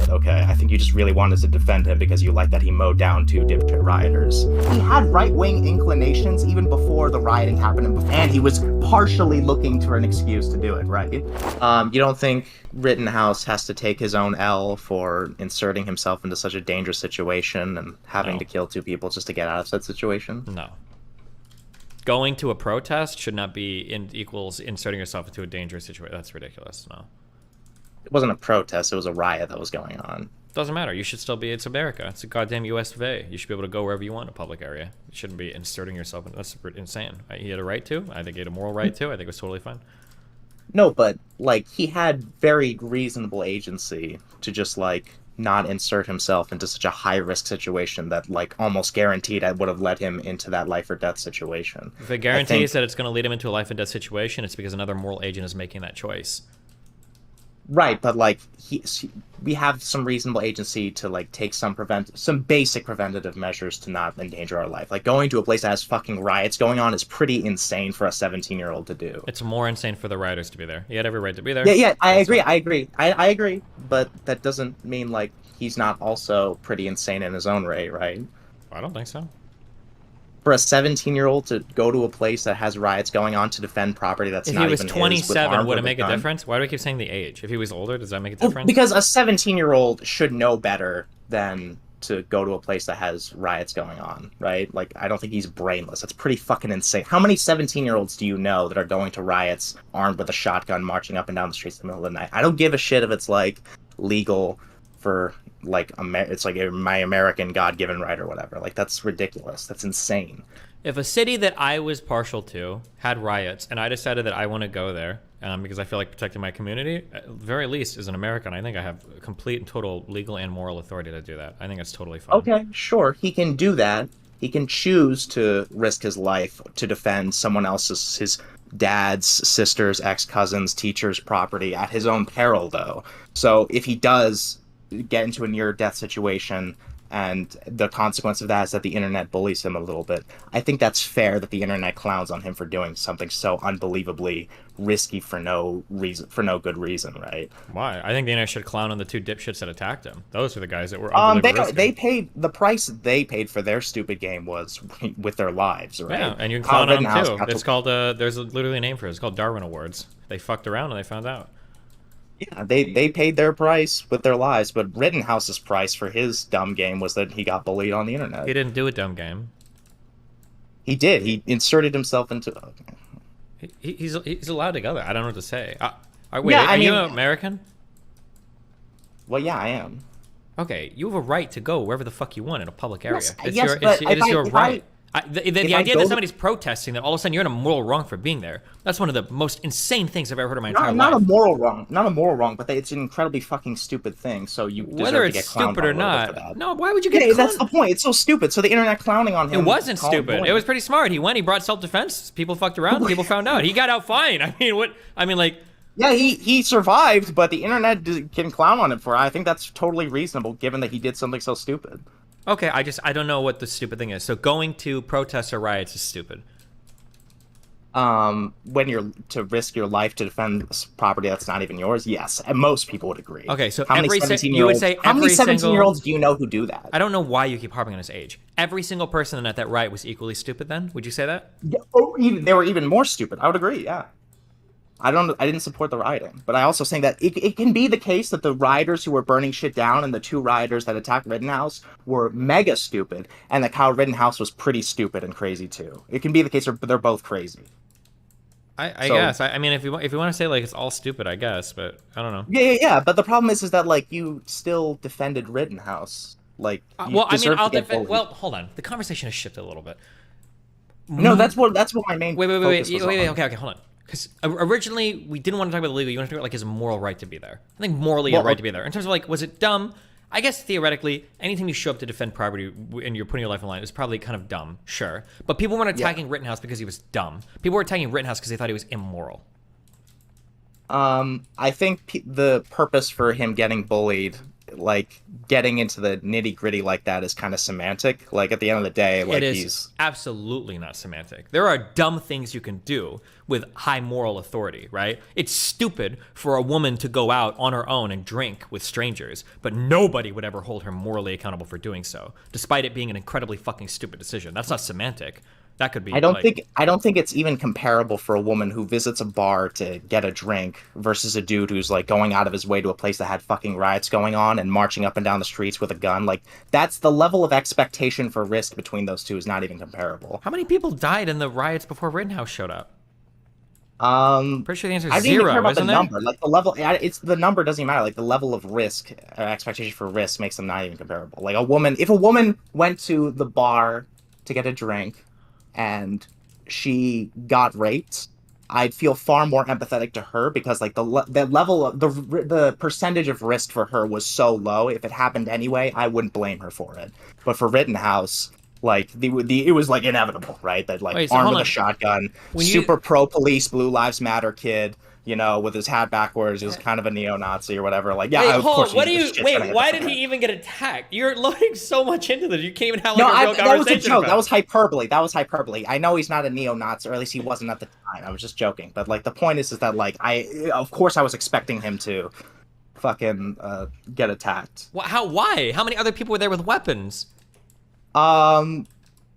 stupid, okay? I think you just really wanted to defend him because you like that he mowed down two dipshit rioters. He had right-wing inclinations even before the rioting happened, and he was partially looking for an excuse to do it, right? You don't think Rittenhouse has to take his own L for inserting himself into such a dangerous situation and having to kill two people just to get out of that situation? No. Going to a protest should not be equals inserting yourself into a dangerous situation. That's ridiculous. No. It wasn't a protest. It was a riot that was going on. Doesn't matter. You should still be. It's America. It's a goddamn U.S. of A. You should be able to go wherever you want in a public area. You shouldn't be inserting yourself. That's insane. He had a right to. I think he had a moral right to. I think it was totally fine. No, but like he had very reasonable agency to just like not insert himself into such a high risk situation that like almost guaranteed I would have led him into that life or death situation. If it guarantees that it's going to lead him into a life and death situation, it's because another moral agent is making that choice. Right, but like we have some reasonable agency to like take some basic preventative measures to not endanger our life. Like going to a place that has fucking riots going on is pretty insane for a 17-year-old to do. It's more insane for the rioters to be there. He had every right to be there. Yeah, I agree. I agree, but that doesn't mean like he's not also pretty insane in his own way, right? I don't think so. For a 17-year-old to go to a place that has riots going on to defend property that's not even his. If he was 27, would it make a difference? Why do I keep saying the age? If he was older, does that make a difference? Because a 17-year-old should know better than to go to a place that has riots going on, right? Like, I don't think he's brainless. That's pretty fucking insane. How many 17-year-olds do you know that are going to riots armed with a shotgun, marching up and down the streets in the middle of the night? I don't give a shit if it's, like, legal for, like, it's like my American God-given right or whatever. Like, that's ridiculous. That's insane. If a city that I was partial to had riots and I decided that I want to go there because I feel like protecting my community, at the very least, as an American, I think I have complete and total legal and moral authority to do that. I think that's totally fine. Okay, sure. He can do that. He can choose to risk his life to defend someone else's, his dad's, sister's, ex-cousin's, teacher's property at his own peril, though. So if he does get into a near-death situation and the consequence of that is that the internet bullies him a little bit, I think that's fair that the internet clowns on him for doing something so unbelievably risky for no good reason, right? Why? I think the internet should clown on the two dipshits that attacked him. Those are the guys that were they paid the price they paid for their stupid game was with their lives, right? Yeah, and you can clown on them too. It's called there's literally a name for it. It's called Darwin Awards. They fucked around and they found out. Yeah, they paid their price with their lives, but Rittenhouse's price for his dumb game was that he got bullied on the internet. He didn't do a dumb game. He did. He inserted himself into... Okay. He's allowed to go there. I don't know what to say. Wait, are you American? Well, yeah, I am. Okay, you have a right to go wherever the fuck you want in a public area. Yes, it is your right. The idea that somebody's protesting, that all of a sudden you're in a moral wrong for being there, that's one of the most insane things I've ever heard in my entire life. Not a moral wrong, but it's an incredibly fucking stupid thing, so you deserve to get clowned stupid or not. No, why would you get clowned? That's the point. It's so stupid. So the internet clowning on him... It wasn't stupid. It was pretty smart. He brought self-defense. People fucked around. People found out. He got out fine. Yeah, he survived, but the internet can clown on him for it. I think that's totally reasonable, given that he did something so stupid. Okay, I don't know what the stupid thing is. So going to protests or riots is stupid. When you're to risk your life to defend property that's not even yours, yes, and most people would agree. Okay, so how many 17-year-olds do you know who do that? I don't know why you keep harping on his age. Every single person at that riot was equally stupid then? Would you say that? Yeah, they were even more stupid. I would agree, yeah. I didn't support the rioting, but I also think that it can be the case that the rioters who were burning shit down and the two rioters that attacked Rittenhouse were mega stupid, and that Kyle Rittenhouse was pretty stupid and crazy too. It can be the case they're both crazy. I guess. I mean, if you want to say like it's all stupid, I guess, but I don't know. Yeah. But the problem is that like you still defended Rittenhouse. Like, I'll defend. Well, hold on. The conversation has shifted a little bit. No, that's what my main. Wait. Okay, hold on. Because originally we didn't want to talk about the legal. You want to talk about like his moral right to be there. I think morally a right to be there. In terms of like, was it dumb? I guess theoretically, anytime you show up to defend property and you're putting your life on the line is probably kind of dumb, sure. But people weren't attacking Rittenhouse because he was dumb. People were attacking Rittenhouse because they thought he was immoral. I think the purpose for him getting bullied like getting into the nitty-gritty like that is kind of semantic. Like at the end of the day, like It is he's absolutely not semantic. There are dumb things you can do with high moral authority, right? It's stupid for a woman to go out on her own and drink with strangers, but nobody would ever hold her morally accountable for doing so, despite it being an incredibly fucking stupid decision. That's not semantic. That could be I don't think it's even comparable for a woman who visits a bar to get a drink versus a dude who's like going out of his way to a place that had fucking riots going on and marching up and down the streets with a gun. Like that's the level of expectation for risk between those two is not even comparable. How many people died in the riots before Rittenhouse showed up? Pretty sure the answer I is didn't even zero, care about the isn't it? number. Like the level, it's the number doesn't even matter. Like the level of risk, expectation for risk makes them not even comparable. Like if a woman went to the bar to get a drink and she got raped, I'd feel far more empathetic to her because like the level of the percentage of risk for her was so low. If it happened anyway, I wouldn't blame her for it. But for Rittenhouse, like it was like inevitable, right? That like Wait, so armed hold with a on. shotgun, When you super pro police, Blue Lives Matter kid, with his hat backwards, he was kind of a neo-Nazi or whatever. Like, yeah, Wait, of hold course. on. What do this you shit's wait? gonna hit Why the did he fan. even get attacked? You're loading so much into this. You can't even have No, like a real that was a conversation joke. about That was it. hyperbole. That was hyperbole. I know he's not a neo-Nazi, or at least he wasn't at the time. I was just joking. But like, the point is that like, of course, I was expecting him to fucking get attacked. How? Why? How many other people were there with weapons? Um,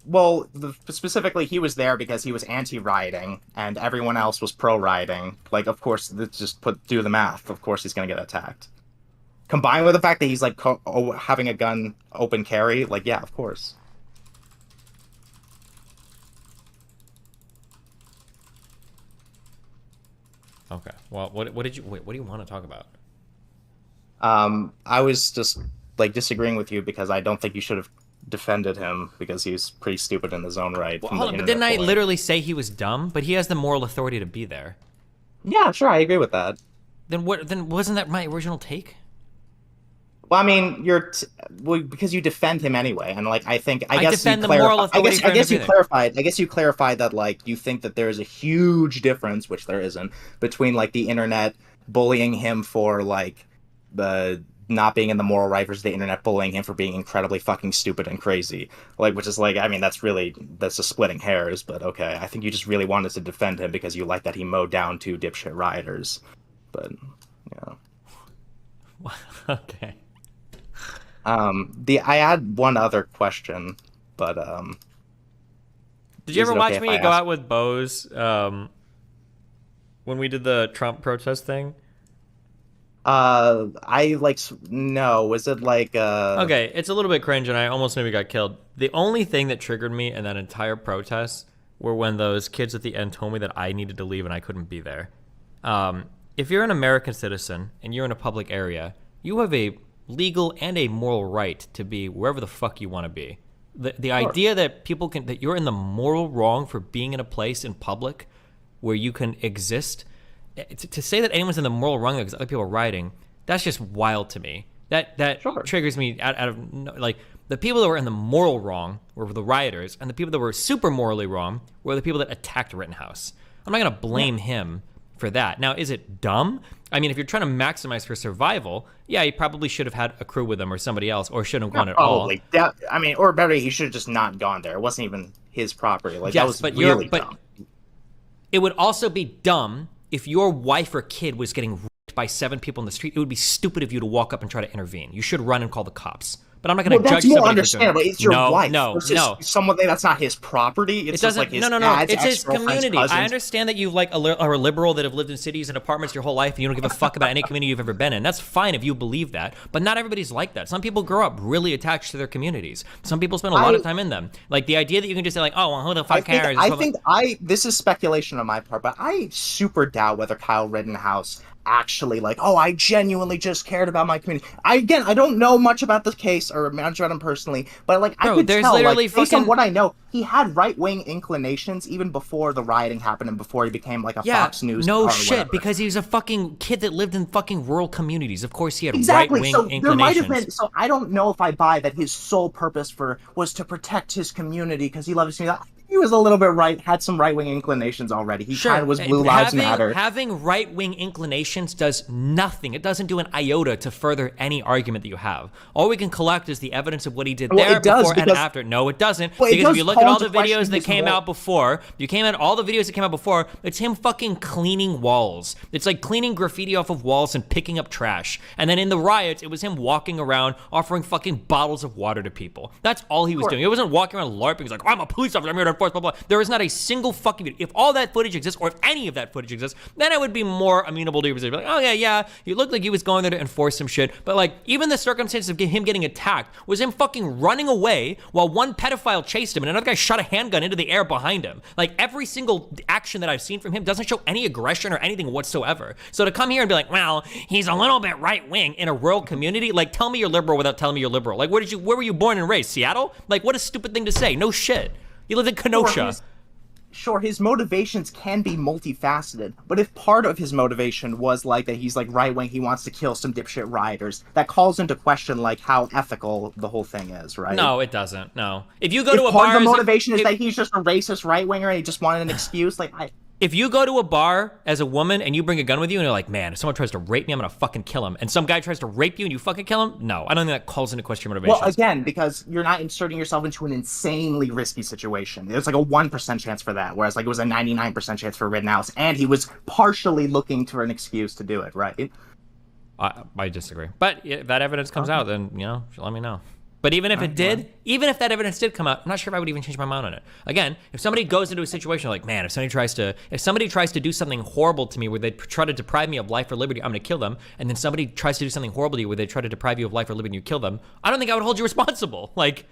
well, specifically, he was there because he was anti-rioting, and everyone else was pro-rioting. Like, of course, just do the math. Of course, he's gonna get attacked. Combined with the fact that he's like having a gun open carry, like, yeah, of course. Okay. Well, what did you wait? What do you want to talk about? I was just like disagreeing with you because I don't think you should have defended him because he was pretty stupid in his own right. Well, From hold the on, but internet didn't I bullying. literally say he was dumb? But he has the moral authority to be there. Yeah, sure, I agree with that. Then what? Then wasn't that my original take? Well, I mean, well, because you defend him anyway, and like I guess defend you the moral clarify. authority for I him to guess be you there. clarified. I guess you clarified that like you think that there is a huge difference, which there isn't, between like the internet bullying him for like the not being in the moral right versus the internet bullying him for being incredibly fucking stupid and crazy. Like, which is like, I mean, that's a splitting hairs, but okay. I think you just really wanted to defend him because you like that he mowed down two dipshit rioters, but yeah. Okay. I had one other question, but Did you is ever it okay watch if me I go ask? out with Bose when we did the Trump protest thing? I like no. Was it like Okay, it's a little bit cringe, and I almost maybe got killed. The only thing that triggered me in that entire protest were when those kids at the end told me that I needed to leave and I couldn't be there. If you're an American citizen and you're in a public area, you have a legal and a moral right to be wherever the fuck you want to be. The idea that that you're in the moral wrong for being in a place in public where you can exist, to say that anyone's in the moral wrong because other people are rioting, that's just wild to me. That Sure. triggers me out of like the people that were in the moral wrong were the rioters, and the people that were super morally wrong were the people that attacked Rittenhouse. I'm not gonna blame him for that. Now, is it dumb? I mean, if you're trying to maximize for survival, yeah, he probably should have had a crew with him or somebody else, or shouldn't have gone at all. probably? I mean, or better, he should have just not gone there. It wasn't even his property. Like that Yes, was but really but dumb. it would also be dumb if your wife or kid was getting raped by 7 people in the street. It would be stupid of you to walk up and try to intervene. You should run and call the cops. But I'm not going to Well, judge that's more somebody for doing understandable. it. It's your wife. No, versus no. Someone that's not his property. It's It just doesn't. like his No. dad's It's his ex-girlfriend's community. cousin's. I understand that you like are a liberal that have lived in cities and apartments your whole life, and you don't give a fuck about any community you've ever been in. That's fine if you believe that, but not everybody's like that. Some people grow up really attached to their communities. Some people spend a lot of time in them. Like the idea that you can just say like, oh, well, who the fuck cares? This is speculation on my part, but I super doubt whether Kyle Rittenhouse actually like, oh, I genuinely just cared about my community. I don't know much about this case or much about him personally, but like Bro, I could there's tell, literally like, based on fucking- what I know, he had right-wing inclinations even before the rioting happened and before he became like a Fox News no star or shit, whatever. because he was a fucking kid that lived in fucking rural communities. Of course he had Exactly. right-wing So inclinations. there might have been. So I don't know if I buy that his sole purpose was to protect his community because he loved his community. was a little bit had some right-wing inclinations already. He kind of was Blue Lives Matter. Having right-wing inclinations does nothing. It doesn't do an iota to further any argument that you have. All we can collect is the evidence of what he did there before and after. No, it doesn't. Because if you look at all the videos that came out before, it's him fucking cleaning walls. It's like cleaning graffiti off of walls and picking up trash. And then in the riots, it was him walking around offering fucking bottles of water to people. That's all he was doing. He wasn't walking around LARPing. He's like, I'm a police officer, I'm here to enforce blah, blah. There is not a single fucking video. If all that footage exists, or if any of that footage exists, then I would be more amenable to be like, oh yeah, he looked like he was going there to enforce some shit. But like, even the circumstances of him getting attacked was him fucking running away while one pedophile chased him and another guy shot a handgun into the air behind him. Like, every single action that I've seen from him doesn't show any aggression or anything whatsoever. So to come here and be like, well, he's a little bit right-wing in a rural community, like, tell me you're liberal without telling me you're liberal. Like, where were you born and raised? Seattle? Like, what a stupid thing to say. No shit. You live in Kenosha. Sure, his motivations can be multifaceted, but if part of his motivation was like that he's like right-wing, he wants to kill some dipshit rioters, that calls into question like how ethical the whole thing is, right? No, it doesn't. No. If you go to a part bar, of the motivation is that he's just a racist right-winger and he just wanted an excuse, like if you go to a bar as a woman and you bring a gun with you and you're like, man, if someone tries to rape me, I'm gonna fucking kill him, and some guy tries to rape you and you fucking kill him, no, I don't think that calls into question your motivation. Well, again, because you're not inserting yourself into an insanely risky situation. There's like a 1% chance for that, whereas like it was a 99% chance for Rittenhouse, and he was partially looking for an excuse to do it, right? I disagree. But if that evidence comes out, then, let me know. But even if it did, even if that evidence did come out, I'm not sure if I would even change my mind on it. Again, if somebody goes into a situation like, man, if somebody tries to do something horrible to me where they try to deprive me of life or liberty, I'm going to kill them. And then somebody tries to do something horrible to you where they try to deprive you of life or liberty and you kill them, I don't think I would hold you responsible. Like,